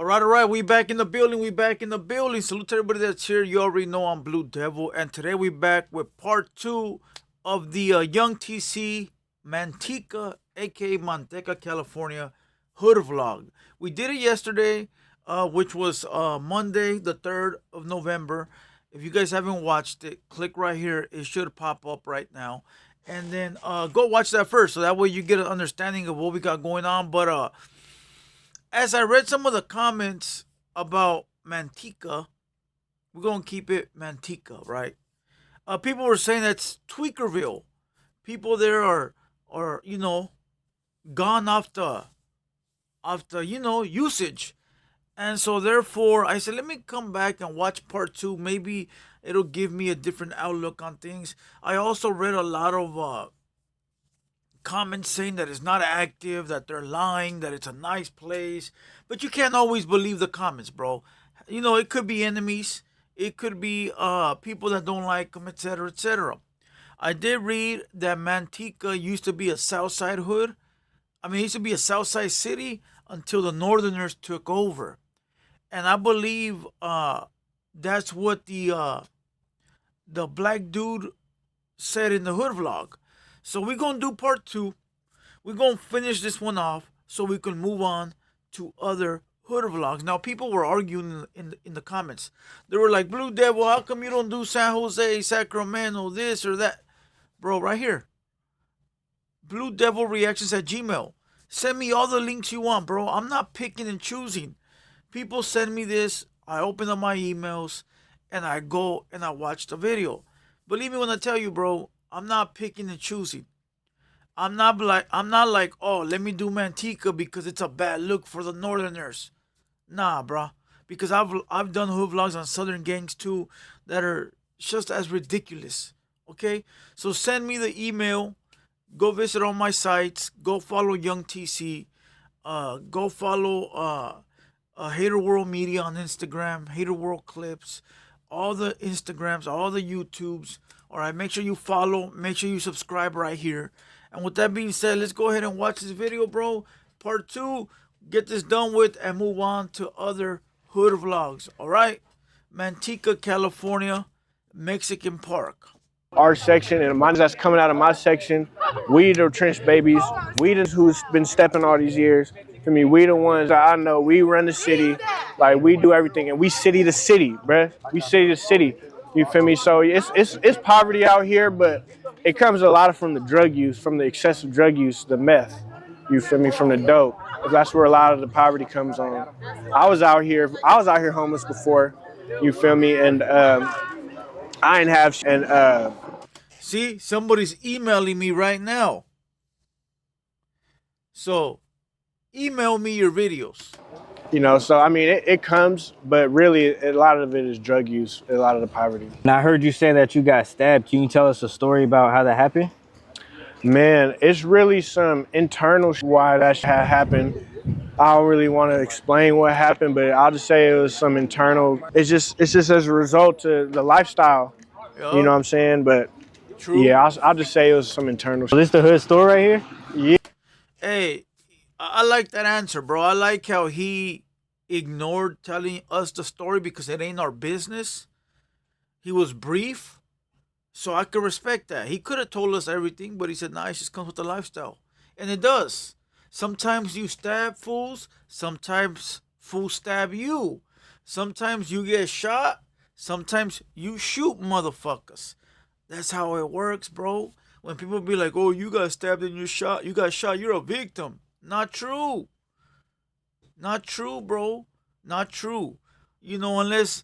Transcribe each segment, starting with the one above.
All right, we back in the building. We back in the building. Salute to everybody that's here. You already know I'm Blue Devil, and today we back with part 2 of the Young TC Manteca, aka Manteca, California hood vlog. We did it yesterday, which was Monday, the 3rd of November. If you guys haven't watched it, click right here. It should pop up right now, and then go watch that first, so that way you get an understanding of what we got going on. But as I read some of the comments about Manteca, we're gonna keep it Manteca, right? People were saying that's Tweakerville. People there are gone off the usage, and so therefore I said let me come back and watch part 2. Maybe it'll give me a different outlook on things. I also read a lot of comments saying that it's not active, that they're lying, that it's a nice place. But you can't always believe the comments, bro. It could be enemies, it could be people that don't like them, etc., etc. I did read that Manteca used to be a Southside hood. I mean, it used to be a Southside city until the Northerners took over, and I believe that's what the black dude said in the hood vlog. So we're gonna do part 2. We're gonna finish this one off so we can move on to other hood vlogs. Now people were arguing in the comments. They were like, Blue Devil, how come you don't do San Jose, Sacramento, this or that? Bro, right here. BlueDevilReacts at Gmail. Send me all the links you want, bro. I'm not picking and choosing. People send me this, I open up my emails, and I go and I watch the video. Believe me when I tell you, bro, I'm not picking and choosing. I'm not like, oh, let me do Manteca because it's a bad look for the Northerners. Nah, bro. Because I've done hood vlogs on Southern gangs too that are just as ridiculous. Okay? So send me the email. Go visit all my sites. Go follow Young TC. Go follow Hater World Media on Instagram. Hater World Clips. All the Instagrams, all the YouTubes. All right, make sure you follow. Make sure you subscribe right here. And with that being said, let's go ahead and watch this video, bro. Part 2. Get this done with and move on to other hood vlogs. All right? Manteca, California, Mexican Park. Our section and mine that's coming out of my section, we the trench babies. We the who's been stepping all these years. For me, we the ones that I know. We run the city, like we do everything, and we city to city, bruh. We city to city. You feel me? So it's poverty out here, but it comes a lot from the drug use, from the excessive drug use, the meth. You feel me? From the dope. That's where a lot of the poverty comes on. I was out here homeless before. You feel me? And I ain't have and See, somebody's emailing me right now. So, email me your videos. So I mean, it comes, but really a lot of it is drug use, a lot of the poverty. And I heard you say that you got stabbed. Can you tell us a story about how that happened? Man, it's really some internal why that happened. I don't really want to explain what happened, but I'll just say it was some internal. It's just as a result of the lifestyle. Yup. You know what I'm saying? But True. yeah, I'll just say it was some internal. So this the hood store right here? Yeah. Hey, I like that answer, bro. I like how he ignored telling us the story because it ain't our business. He was brief, so I could respect that. He could have told us everything, but he said, nah, it just comes with the lifestyle. And it does. Sometimes you stab fools, sometimes fools stab you. Sometimes you get shot, sometimes you shoot motherfuckers. That's how it works, bro. When people be like, oh, you got stabbed and you got shot, you're a victim. Not true. Not true, bro. Not true. Unless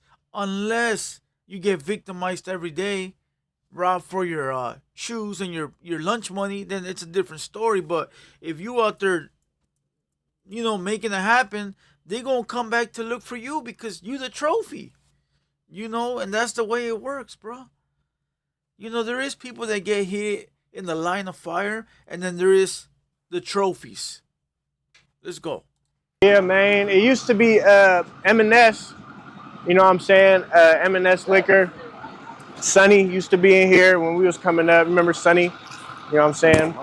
you get victimized every day, robbed for your shoes and your lunch money, then it's a different story. But if you out there, making it happen, they gonna come back to look for you because you the trophy. And that's the way it works, bro. There is people that get hit in the line of fire, and then there is the trophies. Let's go. Yeah, man. It used to be M&S. You know what I'm saying? M&S liquor. Sonny used to be in here when we was coming up. Remember Sonny? You know what I'm saying?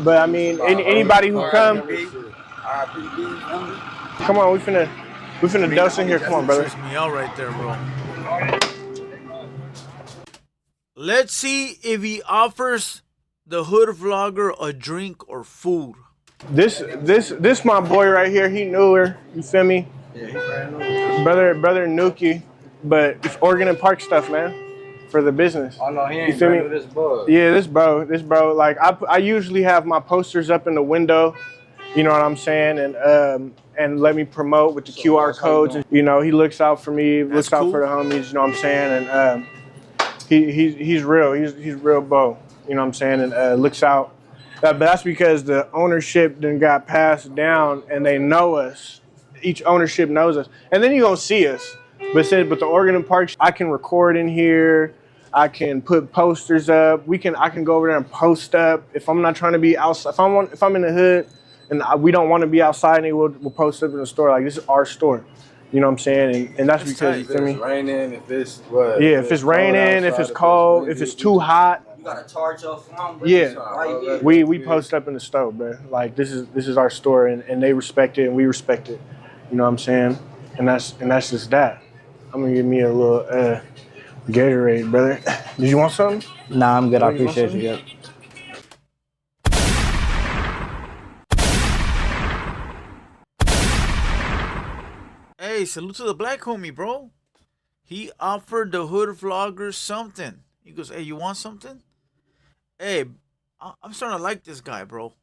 But I mean, anybody who come, Come on, we finna dose in here. Come on, brother. Trips me out right there, bro. Let's see if he offers the hood vlogger a drink or food. This my boy right here. He knew her. You feel me? Yeah, he brand new. Brother Nuki, but it's Oregon and Park stuff, man, for the business. Oh no, he You ain't feel brand me? new, this bug. Yeah, this bro. Like I usually have my posters up in the window. You know what I'm saying? And let me promote with the QR codes. And, you know, he looks out for me, looks out for the homies. You know what I'm saying? And he's real. He's real Bo. You know what I'm saying? And looks out. But that's because the ownership then got passed down, and they know us. Each ownership knows us, and then you gonna see us. But the Oregon and Park, I can record in here. I can put posters up. I can go over there and post up. If I'm not trying to be outside, if I'm in the hood, and we don't want to be outside, and we'll post up in the store. Like, this is our store. You know what I'm saying? And that's because, you feel me? If it's raining, if it's what? Yeah, if it's raining, if it's cold, if it's too hot. You gotta charge your phone. Yeah, Right we post up in the stove, bro. Like, this is our store, and they respect it, and we respect it. You know what I'm saying? And that's just that. I'm gonna give me a little Gatorade, brother. Did you want something? Nah, I'm good. I You want appreciate you. Yep. Hey, salute to the black homie, bro. He offered the hood vlogger something. He goes, hey, you want something? Hey, I'm starting to like this guy, bro.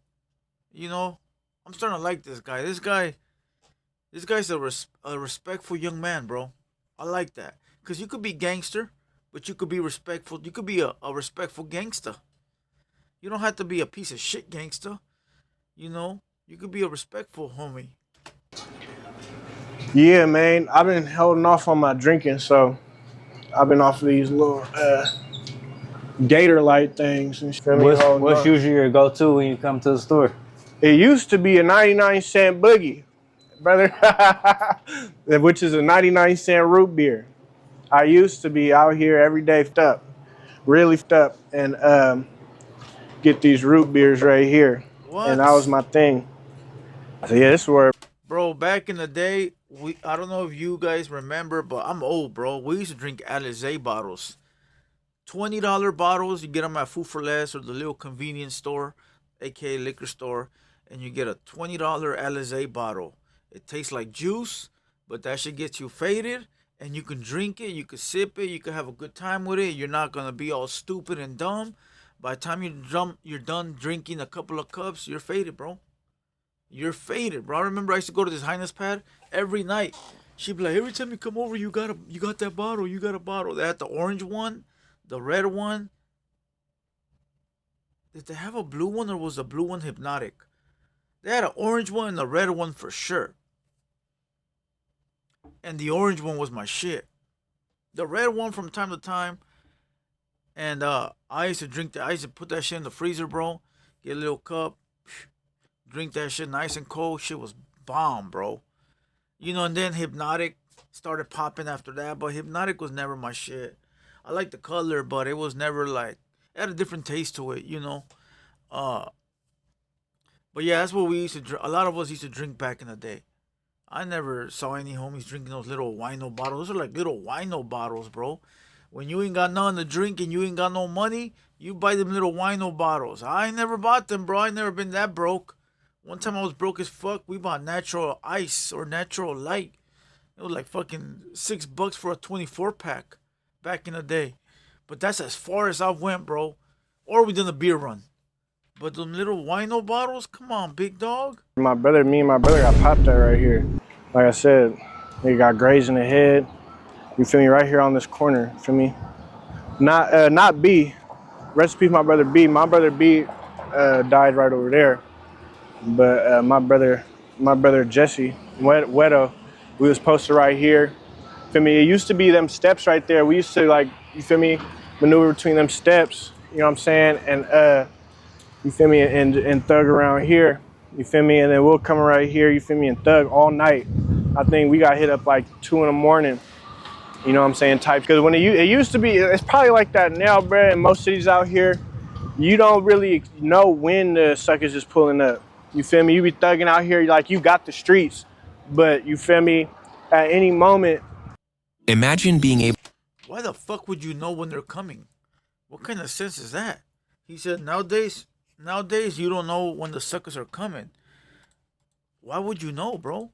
You know, I'm starting to like this guy. This guy's a respectful young man, bro. I like that. Because you could be gangster, but you could be respectful. You could be a respectful gangster. You don't have to be a piece of shit gangster. You know, you could be a respectful homie. Yeah, man. I've been holding off on my drinking, so I've been off of these little Gator light things. And feel me? What's usually your go-to when you come to the store? It used to be a 99-cent boogie, brother, which is a 99-cent root beer. I used to be out here every day, really up, and get these root beers right here. What? And that was my thing. So yeah, this is where. Bro, back in the day, I don't know if you guys remember, but I'm old, bro. We used to drink Alizé bottles. $20 bottles, you get them at Food for Less or the little convenience store, aka liquor store, and you get a $20 Alizé bottle. It tastes like juice, but that shit gets you faded, and you can drink it, you can sip it, you can have a good time with it. You're not gonna be all stupid and dumb. By the time you're done drinking a couple of cups, you're faded, bro. You're faded, bro. I remember I used to go to this Highness pad every night. She'd be like, every time you come over, you got that bottle, you got a bottle. They had the orange one, the red one. Did they have a blue one, or was the blue one hypnotic? They had an orange one and a red one for sure. And the orange one was my shit. The red one from time to time. And I used to drink that. I used to put that shit in the freezer, bro. Get a little cup. Drink that shit nice and cold. Shit was bomb, bro. You know, and then Hypnotic started popping after that. But Hypnotic was never my shit. I liked the color, but it was never like... It had a different taste to it, you know. But yeah, that's what we used to drink. A lot of us used to drink back in the day. I never saw any homies drinking those little wino bottles. Those are like little wino bottles, bro. When you ain't got nothing to drink and you ain't got no money, you buy them little wino bottles. I ain't never bought them, bro. I ain't never been that broke. One time I was broke as fuck. We bought natural ice or natural light. It was like fucking $6 for a 24 pack back in the day. But that's as far as I went, bro. Or we done a beer run. But them little wino bottles, come on, big dog. Me and my brother got popped at right here. Like I said, they got grazed in the head. You feel me? Right here on this corner. You feel me? Not B. Recipe for my brother B. My brother B died right over there. But my brother Jesse, Wedo, we was posted right here. Feel me? It used to be them steps right there. We used to, like, you feel me, maneuver between them steps. You know what I'm saying? And you feel me? And thug around here. You feel me? And then we'll come right here. You feel me? And thug all night. I think we got hit up like 2 in the morning. You know what I'm saying? Type. Because when it used to be, it's probably like that now, bro. In most cities out here, you don't really know when the suckers is pulling up. You feel me? You be thugging out here like you got the streets, but you feel me? At any moment. Imagine being able Why the fuck would you know when they're coming? What kind of sense is that? He said nowadays you don't know when the suckers are coming. Why would you know, bro?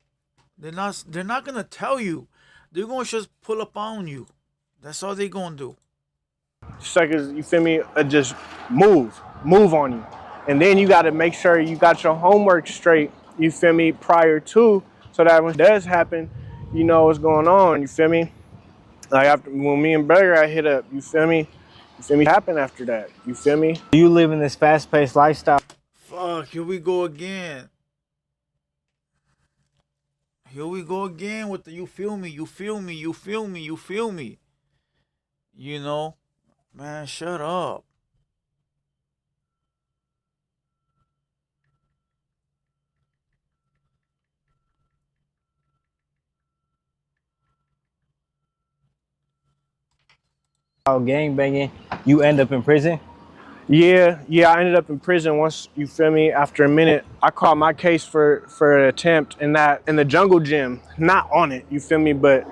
They're not gonna tell you. They're gonna just pull up on you. That's all they gonna do. Suckers, you feel me, just move on you. And then you got to make sure you got your homework straight, you feel me, prior to, so that when it does happen, you know what's going on, you feel me? Like after when me and brother got hit up, you feel me? Happened after that, you feel me? You live in this fast-paced lifestyle. Fuck, here we go again. Here we go again with the you feel me, you feel me, you feel me, you feel me. You know? Man, shut up. Gang banging, you end up in prison. Yeah, I ended up in prison once, you feel me, after a minute. I caught my case for an attempt in the jungle gym, not on it, you feel me, but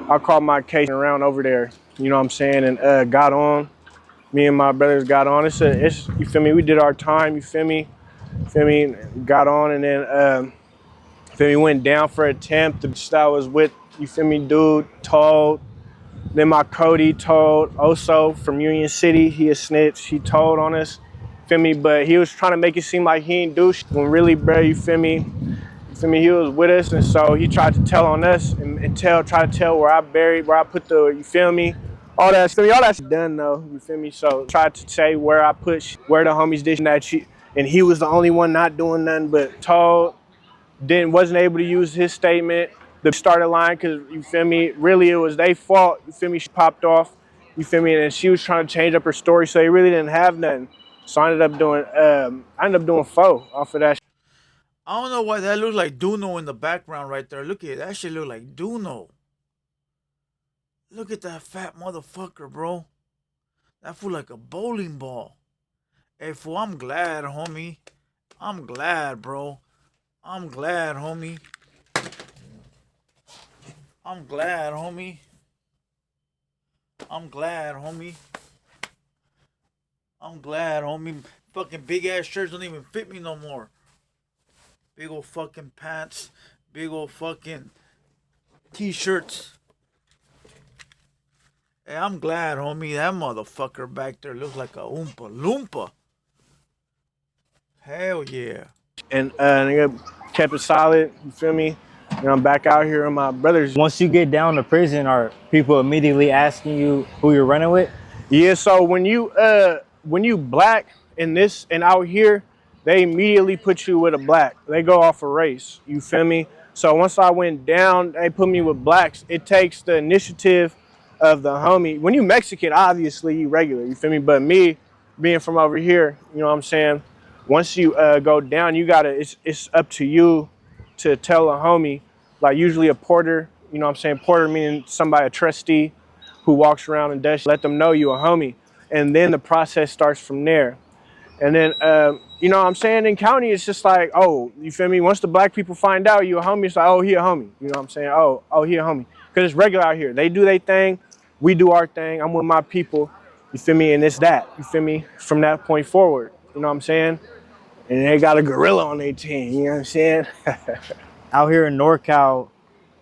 I caught my case around over there, you know what I'm saying, and got on. Me and my brothers got on. It's you feel me, we did our time, you feel me, got on, and then feel me, went down for an attempt. The bitch that I was with, you feel me, dude, told. Then my Cody told Oso from Union City. He a snitch. He told on us, feel me, but he was trying to make it seem like he ain't do shit. When really, bro, you feel me, he was with us, and so he tried to tell on us and try to tell where I buried, where I put the, you feel me, all that stuff. All that's done though, you feel me. So tried to say where I put, where the homies did that shit, and he was the only one not doing nothing but told. Wasn't able to use his statement. The started line, because you feel me, really it was their fault, you feel me, she popped off, you feel me, and she was trying to change up her story, so they really didn't have nothing. So I ended up doing four off of that. I don't know why that looks like Duno in the background right there. Look at it. That shit look like Duno. Look at that fat motherfucker, bro. That fool like a bowling ball. Hey, fool, I'm glad, homie. I'm glad, bro. I'm glad, homie. I'm glad, homie. I'm glad, homie. I'm glad, homie. Fucking big ass shirts don't even fit me no more. Big old fucking pants. Big old fucking t-shirts. Hey, I'm glad, homie. That motherfucker back there looks like a Oompa Loompa. Hell yeah. And nigga kept it solid, you feel me? And I'm back out here with my brothers. Once you get down to prison, are people immediately asking you who you're running with? Yeah, so when you black in this and out here, they immediately put you with a black. They go off a race, you feel me? So once I went down, they put me with blacks. It takes the initiative of the homie. When you Mexican, obviously you regular, you feel me? But me, being from over here, you know what I'm saying? Once you go down, you gotta, it's up to you to tell a homie, like usually a porter, you know what I'm saying? Porter meaning somebody, a trustee who walks around and does, let them know you a homie. And then the process starts from there. And then, you know what I'm saying? In county, it's just like, oh, you feel me? Once the black people find out you a homie, it's like, oh, he a homie. You know what I'm saying? Oh, he a homie. Because it's regular out here. They do their thing. We do our thing. I'm with my people. You feel me? And it's that. You feel me? From that point forward. You know what I'm saying? And they got a gorilla on their team. You know what I'm saying? Out here in NorCal,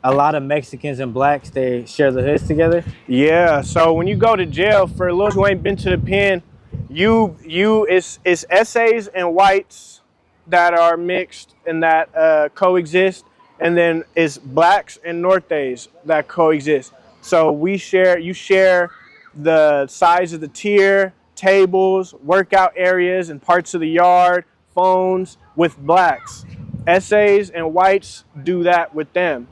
a lot of Mexicans and blacks, they share the hoods together. Yeah. So when you go to jail, for a little who ain't been to the pen, it's essays and whites that are mixed and that coexist, and then it's blacks and nortes that coexist. So you share the size of the tier, tables, workout areas, and parts of the yard, phones with blacks. Essays and whites do that with them.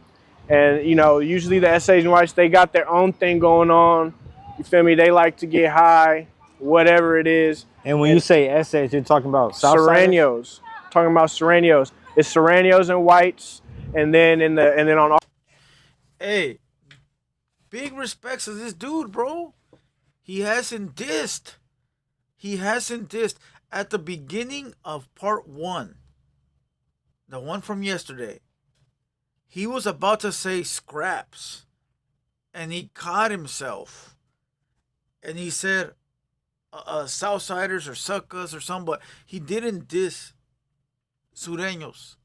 And, you know, usually the essays and whites, they got their own thing going on. You feel me? They like to get high, whatever it is. And when you say essays, you're talking about Serranos. Talking about Serranos. It's Serranos and whites, and then on all. Hey, big respects to this dude, bro. He hasn't dissed. He hasn't dissed. At the beginning of part 1, the one from yesterday, he was about to say scraps, and he caught himself, and he said Southsiders or suckers or something, but he didn't diss Sureños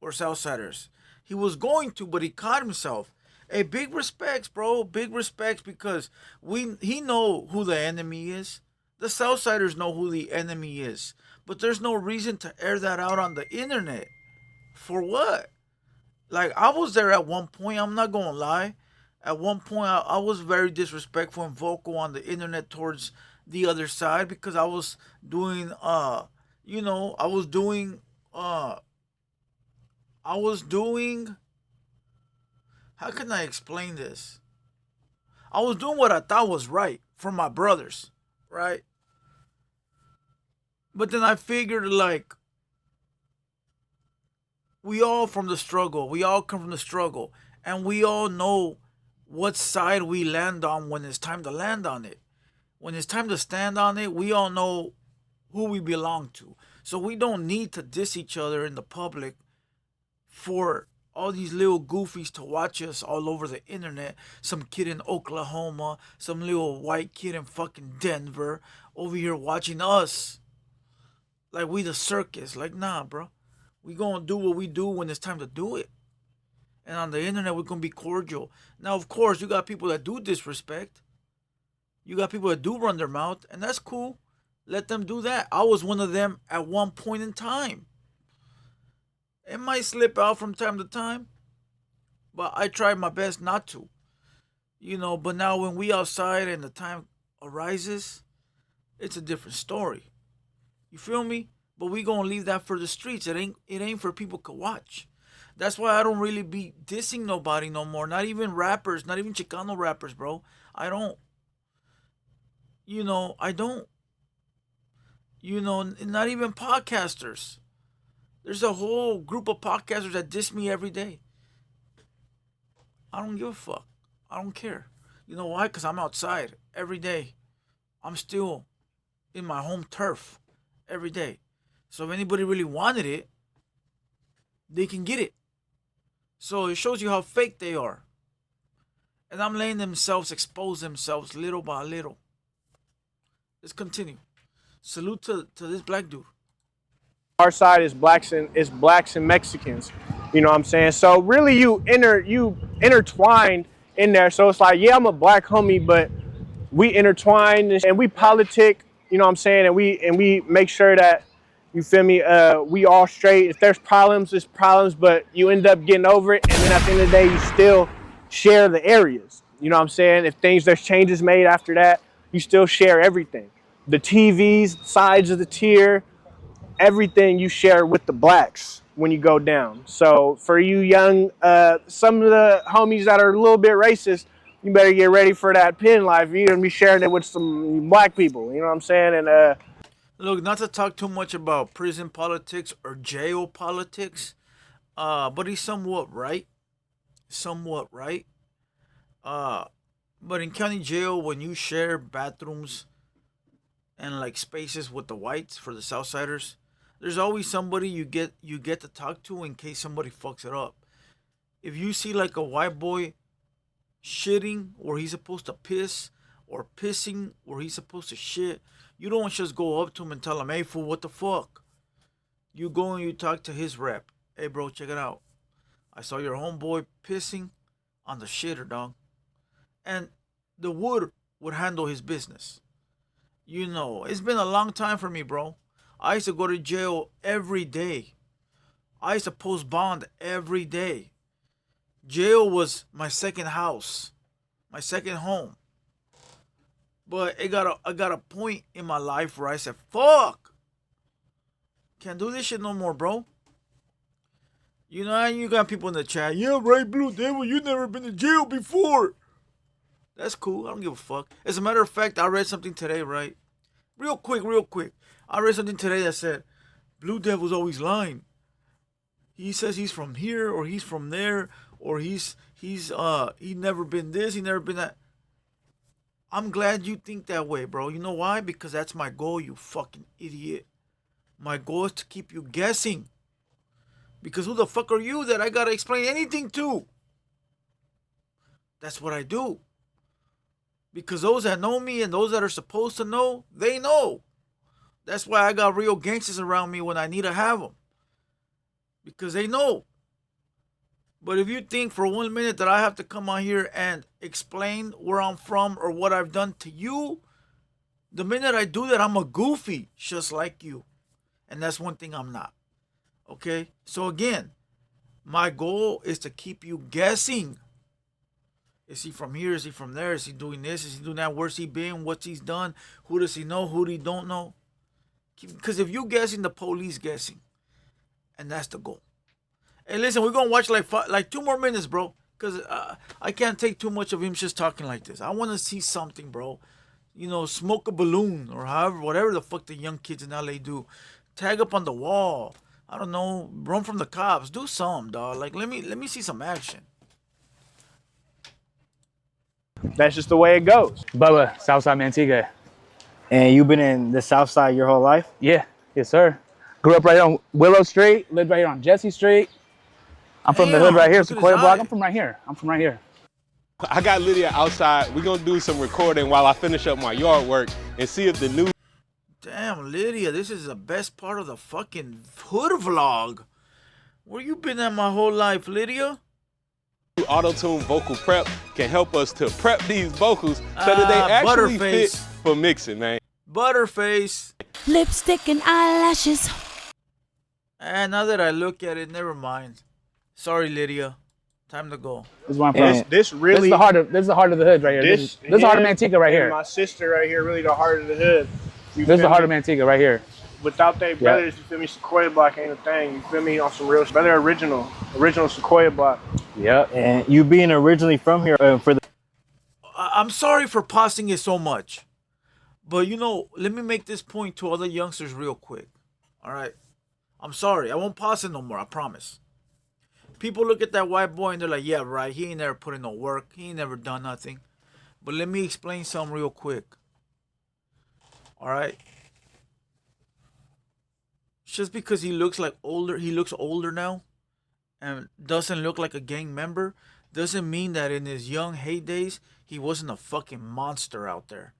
or Southsiders. He was going to, but he caught himself. Hey, big respects, bro. Big respects because he know who the enemy is. The Southsiders know who the enemy is. But there's no reason to air that out on the internet. For what? Like, I was there at one point. I'm not going to lie. At one point, I was very disrespectful and vocal on the internet towards the other side because I was doing, I was doing, how can I explain this? I was doing what I thought was right for my brothers, right? But then I figured, like, we all from the struggle. We all come from the struggle. And we all know what side we land on when it's time to land on it. When it's time to stand on it, we all know who we belong to. So we don't need to diss each other in the public for all these little goofies to watch us all over the internet. Some kid in Oklahoma, some little white kid in fucking Denver over here watching us like we the circus. Like, nah, bro. We gonna do what we do when it's time to do it. And on the internet, we're gonna be cordial. Now, of course, you got people that do disrespect. You got people that do run their mouth, and that's cool. Let them do that. I was one of them at one point in time. It might slip out from time to time, but I try my best not to. But now when we outside and the time arises, it's a different story. You feel me? But we gonna leave that for the streets. It ain't for people to watch. That's why I don't really be dissing nobody no more. Not even rappers, not even Chicano rappers, bro. I don't. I don't. Not even podcasters. There's a whole group of podcasters that diss me every day. I don't give a fuck. I don't care. You know why? Because I'm outside every day. I'm still in my home turf every day. So if anybody really wanted it, they can get it. So it shows you how fake they are. And I'm letting themselves expose themselves little by little. Let's continue. Salute to this black dude. Our side is blacks and Mexicans. You know what I'm saying? So really you intertwined in there. So it's like, yeah, I'm a black homie, but we intertwine and we politic, you know what I'm saying? And we make sure that, you feel me, we all straight. If there's problems, there's problems, but you end up getting over it, and then at the end of the day you still share the areas. You know what I'm saying? If there's changes made after that, you still share everything. The TVs, sides of the tier, everything you share with the blacks when you go down. So for you young, some of the homies that are a little bit racist, you better get ready for that pin life. You're gonna be sharing it with some black people. You know what I'm saying? And look, not to talk too much about prison politics or jail politics, but he's somewhat right. Somewhat right. But in county jail, when you share bathrooms and like spaces with the whites for the Southsiders, there's always somebody you get to talk to in case somebody fucks it up. If you see like a white boy shitting where he's supposed to piss or pissing where he's supposed to shit, you don't just go up to him and tell him, hey fool, what the fuck? You go and you talk to his rep. Hey bro, check it out. I saw your homeboy pissing on the shitter, dog. And the would handle his business. It's been a long time for me, bro. I used to go to jail every day. I used to post bond every day. Jail was my second house, my second home. But I got a point in my life where I said, fuck. Can't do this shit no more, bro. And you got people in the chat. Yeah, right, Blue Devil, you never been to jail before. That's cool. I don't give a fuck. As a matter of fact, I read something today, right? Real quick. I read something today that said, Blue Devil's always lying. He says he's from here or he's from there or he never been this, he never been that. I'm glad you think that way, bro. You know why? Because that's my goal, you fucking idiot. My goal is to keep you guessing. Because who the fuck are you that I gotta explain anything to? That's what I do. Because those that know me and those that are supposed to know, they know. That's why I got real gangsters around me when I need to have them. Because they know. But if you think for 1 minute that I have to come on here and explain where I'm from or what I've done to you, the minute I do that, I'm a goofy, just like you. And that's one thing I'm not. Okay? So again, my goal is to keep you guessing. Is he from here? Is he from there? Is he doing this? Is he doing that? Where's he been? What's he's done? Who does he know? Who do he don't know? Because if you guessing, the police guessing. And that's the goal. Hey, listen, we're going to watch like 2 more minutes, bro. Because I can't take too much of him just talking like this. I want to see something, bro. You know, smoke a balloon or however, whatever the fuck the young kids in LA do. Tag up on the wall. I don't know. Run from the cops. Do something, dog. Like, let me see some action. That's just the way it goes. Bubba, Southside Manteca. And you've been in the South Side your whole life? Yeah, yes, sir. Grew up right on Willow Street, lived right here on Jesse Street. I'm from the hood right here, Sequoia Block. I'm from right here. I got Lydia outside. We're gonna do some recording while I finish up my yard work and see if the new. Damn, Lydia, this is the best part of the fucking hood vlog. Where you been at my whole life, Lydia? Auto-tune vocal prep can help us to prep these vocals so that they actually fit for mixing, man. Butterface. Lipstick and eyelashes. And now that I look at it, never mind. Sorry, Lydia. Time to go. This is where I'm from. This really. This is the heart of the hood right here. This is the heart of Manteca right here. My sister right here, really the heart of the hood. This is the heart of Manteca right here. Without they brothers, you feel me? Sequoia Block ain't a thing. You feel me? On some real, brother, original Sequoia Block. Yep. And you being originally from here, for the. I'm sorry for pausing it so much. But, you know, let me make this point to other youngsters real quick. All right? I'm sorry. I won't pause it no more. I promise. People look at that white boy and they're like, yeah, right. He ain't never put in no work. He ain't never done nothing. But let me explain something real quick. All right? Just because he looks older now and doesn't look like a gang member doesn't mean that in his young heydays he wasn't a fucking monster out there.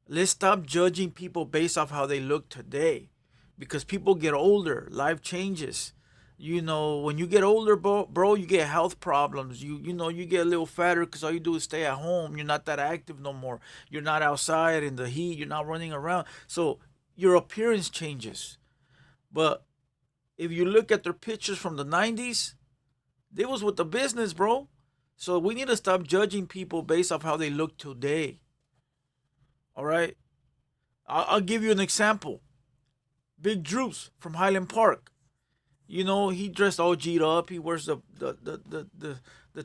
Let's stop judging people based off how they look today, because people get older, life changes. You know, when you get older, bro, you get health problems. You know, you get a little fatter because all you do is stay at home. You're not that active no more. You're not outside in the heat. You're not running around. So your appearance changes. But if you look at their pictures from the 90s, they was with the business, bro. So we need to stop judging people based off how they look today. All right? I'll give you an example. Big Droops from Highland Park. You know, he dressed all G'd up. He wears the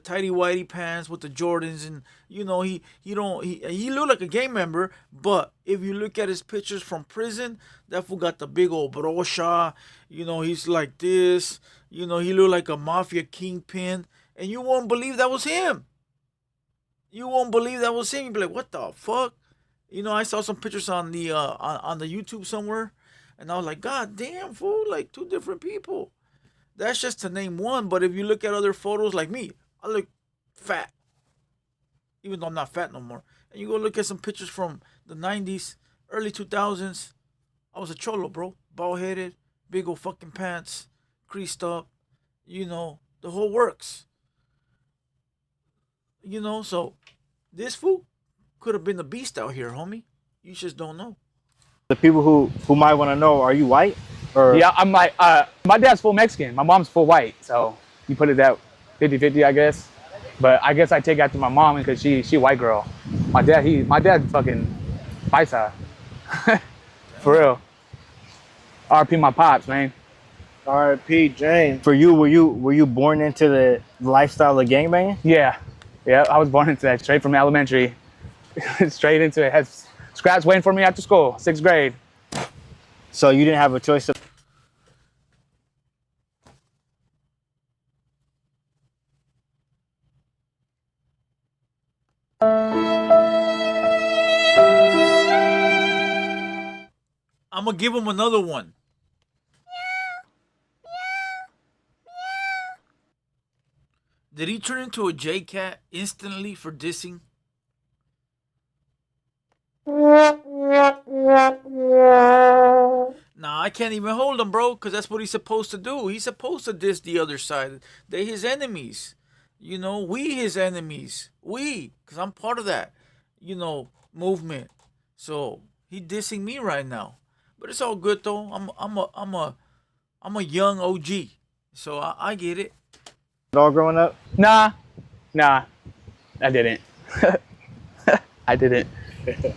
tighty whitey pants with the Jordans, and you know he looked like a gang member. But if you look at his pictures from prison, that fool got the big old brocha. You know, he's like this. You know, he looked like a mafia kingpin, and you won't believe that was him. You won't believe that was him. You'll be like, what the fuck? You know, I saw some pictures on the on the YouTube somewhere, and I was like, God damn, fool, like 2 different people. That's just to name one. But if you look at other photos, like me, I look fat, even though I'm not fat no more. And you go look at some pictures from the 90s, early 2000s, I was a cholo, bro. Bald-headed, big old fucking pants, creased up, you know, the whole works. You know, so this fool could have been the beast out here, homie. You just don't know. The people who might want to know, are you white? Or? Yeah, I'm like, my dad's full Mexican. My mom's full white. So you put it that 50-50, I guess. But I guess I take after my mom because she white girl. My dad fucking paisa. For real. RP my pops, man. R.I.P. Jane. For you, were you born into the lifestyle of gangbanging? Yeah, I was born into that, straight from elementary, straight into it. Had scraps waiting for me after school, 6th grade. So you didn't have a choice of. I'm gonna give him another one. Did he turn into a J-Cat instantly for dissing? Nah, I can't even hold him, bro, because that's what he's supposed to do. He's supposed to diss the other side. They his enemies. You know, we his enemies. We, because I'm part of that, you know, movement. So he dissing me right now. But it's all good though. I'm a young OG. So I get it. All growing up? Nah, I didn't. I didn't.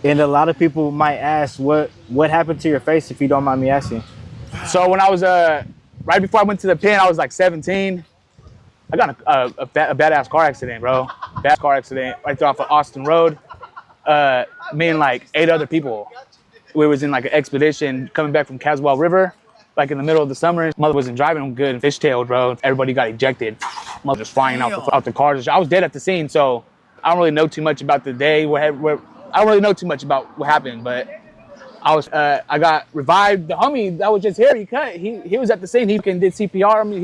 And a lot of people might ask, what happened to your face, if you don't mind me asking? So when I was right before I went to the pen, I was like 17. I got a badass car accident, bro. Bad car accident right there off of Austin Road. Me and like 8 other people. We was in like an expedition coming back from Caswell River, like in the middle of the summer. Mother wasn't driving good and fishtailed, bro. Everybody got ejected. Mother was flying out the cars. I was dead at the scene, so I don't really know too much about the day. I don't really know too much about what happened, but I got revived. The homie that was just here, he was at the scene. He did CPR. I mean,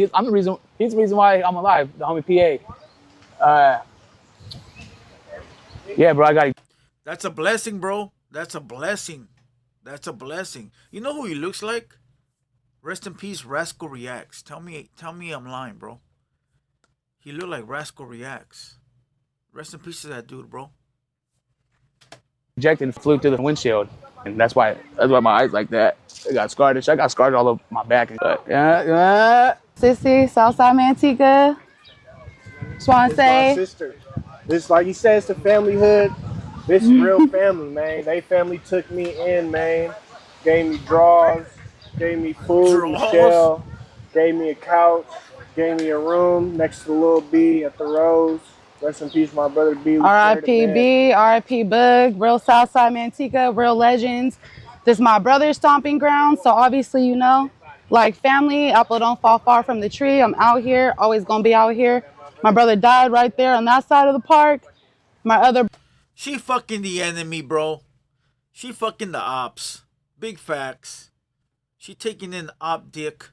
he's the reason why I'm alive. The homie PA. Yeah, bro, I got. That's a blessing, bro. That's a blessing. That's a blessing. You know who he looks like? Rest in peace, Rascal Reacts. Tell me I'm lying, bro. He looked like Rascal Reacts. Rest in peace to that dude, bro. Ejected and flew through the windshield, and that's why my eyes like that. I got scarred. I got scarred all over my back. But Sissy, Southside Manteca. Just want to say, my sister. This, like you said, it's the family hood. This is real family, man. They family took me in, man. Gave me drawers, gave me food, Michelle, gave me a couch, gave me a room next to the little B at the Rose. Rest in peace, my brother B. R.I.P. B, R.I.P. Bug, real Southside Manteca, real legends. This is my brother's stomping ground, so obviously, you know, like family, apple don't fall far from the tree. I'm out here, always gonna be out here. My brother died right there on that side of the park. My other... She fucking the enemy, bro. She fucking the ops. Big facts. She taking in op dick.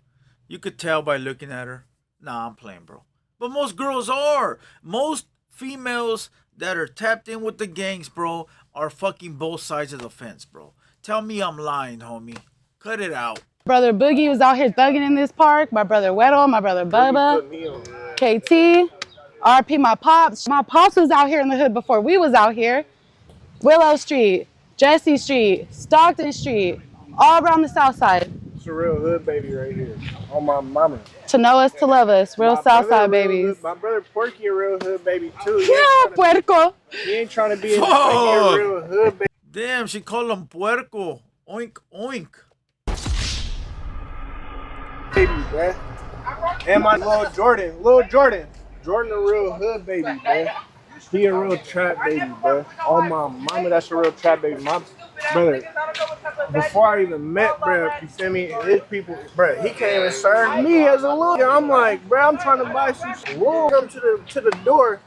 You could tell by looking at her. Nah, I'm playing, bro. But most girls are. Most females that are tapped in with the gangs, bro, are fucking both sides of the fence, bro. Tell me I'm lying, homie. Cut it out. Brother Boogie was out here thugging in this park. My brother Weddle, my brother Bubba, KT, RP my pops. My pops was out here in the hood before we was out here. Willow Street, Jesse Street, Stockton Street, all around the south side. It's a real hood baby right here. On my mama. To know us, to love us. Real south side babies. My brother Porky a real hood baby too. Yeah, puerco. He ain't trying to be a real hood baby. Damn, she called him puerco. Oink, oink. Baby, bruh. And my little Jordan. Jordan a real hood baby, bruh. He a real trap baby, bruh. Oh my mama, that's a real trap baby. My brother, before I even met, bruh, you feel me? His people, bruh, he came and served me as a little. I'm like, bruh, I'm trying to buy some wool. Come to the door,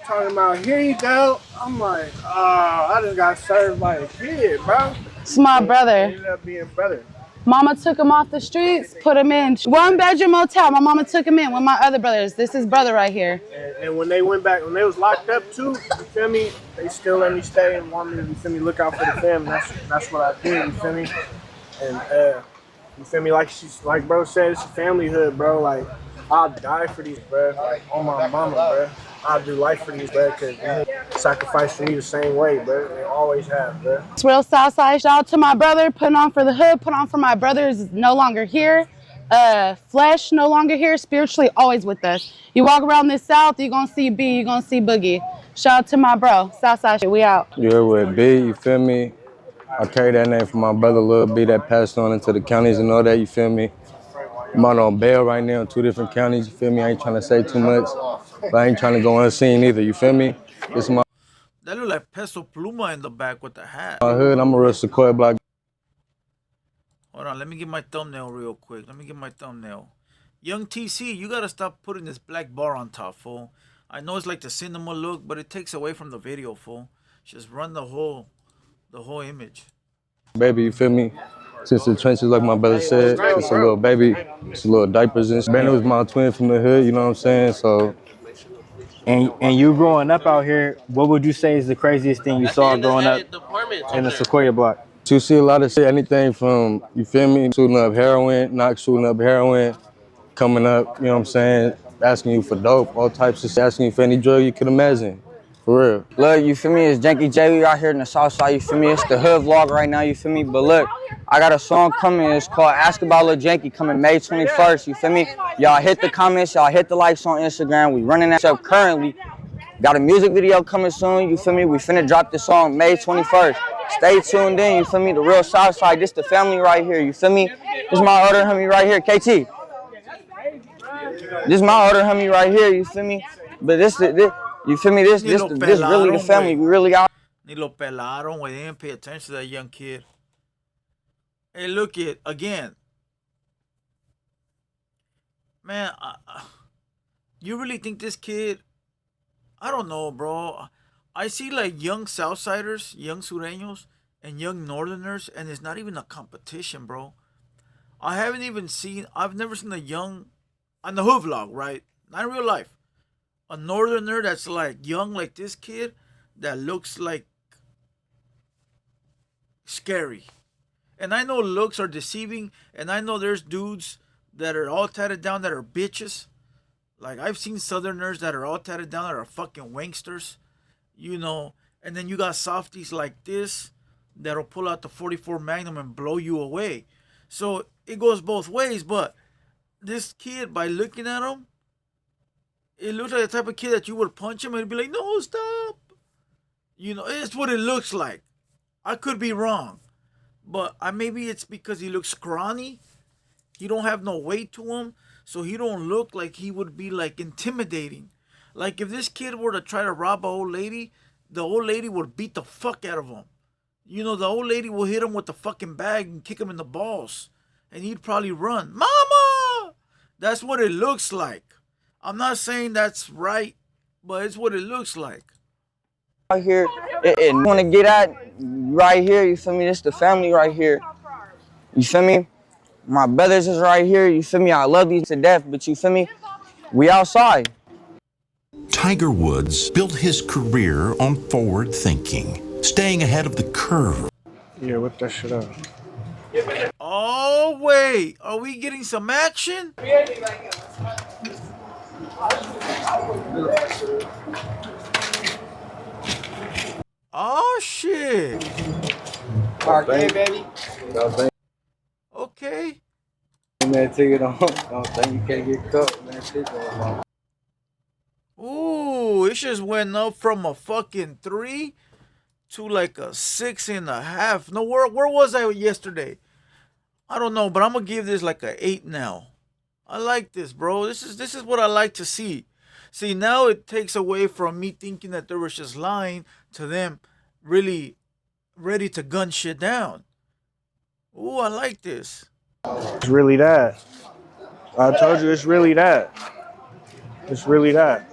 talking about, here you go. I'm like, I just got served by a kid, bro. It's my brother. Ended up being brother. Mama took him off the streets, put him in 1-bedroom motel. My mama took him in with my other brothers. This is brother right here. And when they went back, when they was locked up too, you feel me? They still let me stay and want me to, you feel me, look out for the family. That's what I did, you feel me? And you feel me? Like bro said, it's a family hood, bro. Like I'll die for these, bro. Like on my mama, bro. I'll do life for these, bro, because they sacrifice for me the same way, bro. They always have, bro. It's real Southside. Shout out to my brother, putting on for the hood, put on for my brothers no longer here. Flesh no longer here, spiritually always with us. You walk around this South, you're gonna see B, you're gonna see Boogie. Shout out to my bro, Southside shit, we out. You're with B, you feel me? I carry that name from my brother Lil B that passed on into the counties and all that, you feel me? I'm out on bail right now in 2 different counties, you feel me? I ain't trying to say too much. But I ain't trying to go unseen either, you feel me? This is my That look like Peso Pluma in the back with the hat. my hood. I'm a real Sequoia block. Hold on, let me get my thumbnail real quick. Young TC, you gotta stop putting this black bar on top, fool. I know it's like the cinema look, but it takes away from the video, fool. Just run the whole image. Baby, you feel me? Since the trenches, like my brother said, it's a little baby, it's a little diapers and shit. Ben was my twin from the hood, you know what I'm saying? So And you growing up out here, what would you say is the craziest thing you saw growing up in the Sequoia block? You see a lot of shit, anything from, you feel me, shooting up heroin, not shooting up heroin, coming up, you know what I'm saying, asking you for dope, all types of shit, asking you for any drug you could imagine. For real. Look, you feel me? It's Janky J. We out here in the South Side, you feel me? It's the hood vlog right now, you feel me? But look, I got a song coming. It's called Ask About Lil Janky, coming May 21st, you feel me? Y'all hit the comments, y'all hit the likes on Instagram. We running that up currently. Got a music video coming soon, you feel me? We finna drop this song May 21st. Stay tuned in, you feel me? The real South Side, this the family right here, you feel me? This is my other homie right here, KT. This is my other homie right here, you feel me? But this you feel me? This really the family. We really out. Ni lo pelaron, güey. They didn't pay attention to that young kid. Hey, look it again. Man, you really think this kid? I don't know, bro. I see like young Southsiders, young Sureños, and young Northerners, and it's not even a competition, bro. I've never seen a young, on the hood vlog, right? Not in real life. A Northerner that's like young like this kid that looks like scary. And I know looks are deceiving, and I know there's dudes that are all tatted down that are bitches. Like, I've seen Southerners that are all tatted down that are fucking wanksters, you know. And then you got softies like this that'll pull out the 44 Magnum and blow you away. So it goes both ways, but this kid, by looking at him, it looks like the type of kid that you would punch him and be like, no, stop. You know, it's what it looks like. I could be wrong. But maybe it's because he looks scrawny. He don't have no weight to him. So he don't look like he would be like intimidating. Like if this kid were to try to rob an old lady, the old lady would beat the fuck out of him. You know, the old lady will hit him with the fucking bag and kick him in the balls. And he'd probably run. Mama! That's what it looks like. I'm not saying that's right, but it's what it looks like. Out here, and want to get at right here, you feel me? This the family right here. You feel me? My brothers is right here, you feel me? I love these to death, but you feel me? We outside. Tiger Woods built his career on forward thinking, staying ahead of the curve. Yeah, whip that shit up. Oh, wait. Are we getting some action? Oh, shit. Okay, baby. Okay. Man, take it on. Don't think you can't get caught, man. Take it on. Ooh, it just went up from a fucking 3 to like a 6.5. No, where was I yesterday? I don't know, but I'm gonna give this like a 8 now. I like this, bro. This is what I like to see. See, now it takes away from me thinking that they were just lying to them really ready to gun shit down. Ooh, I like this. It's really that. I told you it's really that. It's really that.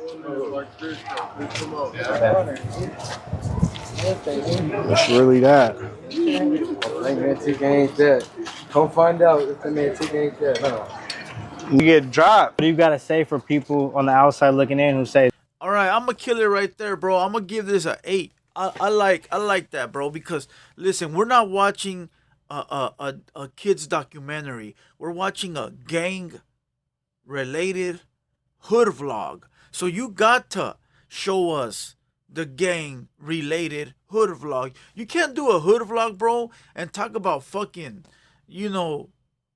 It's really that. Manteca ain't that. Come find out if the Manteca ain't that. No. You get dropped. What do you got to say for people on the outside looking in who say, all right, I'm gonna kill it right there, bro. I'm gonna give this a 8. I like that, bro, because listen, we're not watching a kid's documentary. We're watching a gang related hood vlog. So you got to show us the gang related hood vlog. You can't do a hood vlog, bro, and talk about fucking, you know,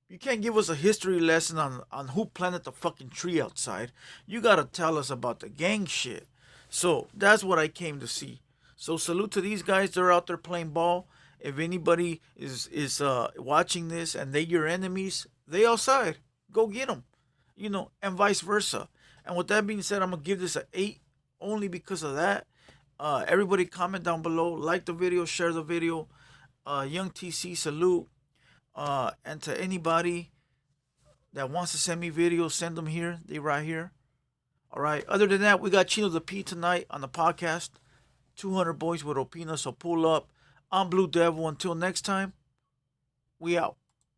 you can't give us a history lesson on who planted the fucking tree outside. You got to tell us about the gang shit. So that's what I came to see. So salute to these guys. They're out there playing ball. If anybody is watching this and they your enemies, they outside. Go get them. You know, and vice versa. And with that being said, I'm going to give this an 8 only because of that. Everybody comment down below. Like the video. Share the video. Young TC, salute. And to anybody that wants to send me videos, send them here. They right here. All right. Other than that, we got Chino the P tonight on the podcast. 200 boys with Opina, so pull up. I'm Blue Devil. Until next time, we out.